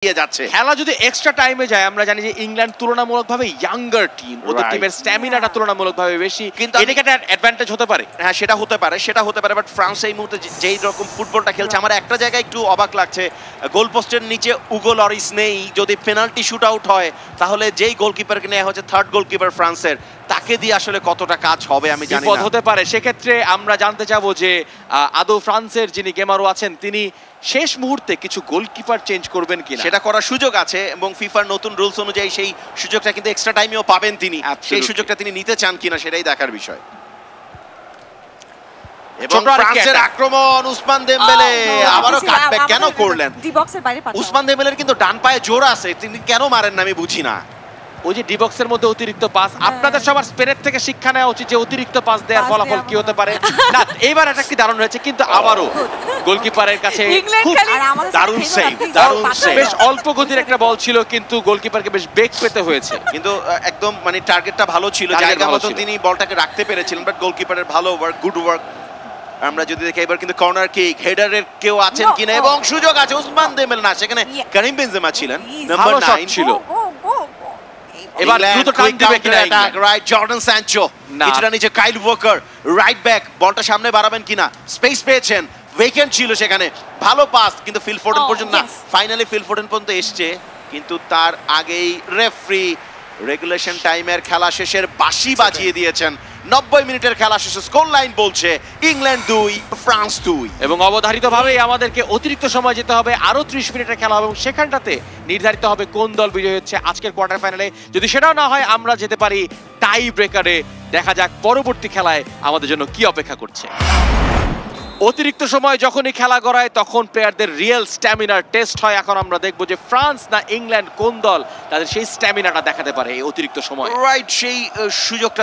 যাচ্ছে। খেলা যদি এক্সট্রা টাইমে যায়, আমরা জানি যে ইংল্যান্ড তুলনামূলকভাবে ইয়াঙ্গার টিম, ওদের টিমের স্ট্যামিনাটা তুলনামূলকভাবে বেশি, কিন্তু এটা একটা অ্যাডভান্টেজ হতে পারে। হ্যাঁ, সেটা হতে পারে, বাট ফ্রান্স এই মুহূর্তে যেই রকম ফুটবলটা খেলছে, আমার একটা জায়গায় একটু অবাক লাগছে, গোল পোস্টের নিচে উগো লরিস নেই। যদি পেনাল্টি শুট আউট হয়, তাহলে যেই গোলকিপারকে নেওয়া হচ্ছে থার্ড গোলকিপার ফ্রান্সের, তাকে দিয়ে আসলে কতটা কাজ হবে আমি জানি না। হতে পারে। সেক্ষেত্রে আমরা জানতে চাবো যে আদৌ ফ্রান্সের যিনি গেমারো আছেন, তিনি শেষ মুহূর্তে কিছু গোলকিপার চেঞ্জ করবেন কিনা, সেটা করার সুযোগ আছে, এবং ফিফার নতুন রুলস অনুযায়ী সেই সুযোগটা কিন্তু এক্সট্রা টাইমেও পাবেন তিনি। সেই সুযোগটা তিনি নিতে চান কিনা সেটাই দেখার বিষয়। এবং ফ্রান্সের আক্রমণ, উসমান দেমবেলে আবারও কাটব্যাক কেন করলেন? উসমান দেমবেলের কিন্তু ডান পায়ে জোর আছে, তিনি কেন মারেন না আমি বুঝি না। ওই যে ডি বক্সের মধ্যে অতিরিক্ত পাস, আপনাদের সবার স্পেনের থেকে শিক্ষা নেওয়া উচিত যে অতিরিক্ত পাস দেওয়ার ফলাফল কি হতে পারে। না, এইবার এটা কি দারুণ হয়েছে, কিন্তু আবারও গোলকিপারের কাছে খুব দারুণ সেভ, দারুণ সেভ। বেশ অল্প গতির একটা বল ছিল, কিন্তু গোলকিপারকে বেশ বেগ পেতে হয়েছে। কিন্তু একদম মানে টার্গেটটা ভালো ছিল, জায়গা মতো তিনি বলটাকে রাখতে পেরেছিলেন, বাট গোলকিপারের ভালো ওয়ার্ক, গুড ওয়ার্ক। আমরা যদি দেখি এবার কিন্তু কর্নার কিক, হেডারের কেউ আছেন কিনা, এবং সুযোগ আছে। উসমান দেমবেলে না, সেখানে কারিম বেনজেমা ছিলেন, নাম্বার 9 ছিল। এবার দ্রুত টাইম দিবে কিনা অ্যাটাক, রাইট জর্ডান স্যানচো, কিছুটা নিচে কাইল ওয়াকার, রাইট ব্যাক, বলটা সামনে বাড়াবেন কিনা, স্পেস পেয়েছেন, ভেকেন্ট ছিল সেখানে, ভালো পাস, কিন্তু ফিল ফোর্ডেন পর্যন্ত না। ফাইনালি ফিল ফোর্ডেন পর্যন্ত এসছে, কিন্তু তার আগেই রেফারি রেগুলেশন টাইমের খেলা শেষের বাঁশি বাজিয়ে দিয়েছেন। 90 মিনিটের খেলা শেষে স্কোর লাইন বলছে ইংল্যান্ড 2 ফ্রান্স 2, এবং অবধারিতভাবেই আমাদেরকে অতিরিক্ত সময় যেতে হবে, আরো 30 মিনিটের খেলা হবে, এবং সেখানটাতে নির্ধারিত হবে কোন দল বিজয়ী হচ্ছে আজকের কোয়ার্টার ফাইনালে। যদি সেটাও না হয়, আমরা যেতে পারি টাই ব্রেকারে। দেখা যাক পরবর্তী খেলায় আমাদের জন্য কি অপেক্ষা করছে। অতিরিক্ত সময় যখনই খেলা গড়ায়, তখন প্লেয়ারদের রিয়েল স্ট্যামিনার টেস্ট হয়। এখন আমরা দেখবো যে ফ্রান্স না ইংল্যান্ড কোন দল তাদের সেই স্ট্যামিনাটা দেখাতে পারে এই অতিরিক্ত সময়। রাইট, সেই সুযোগটা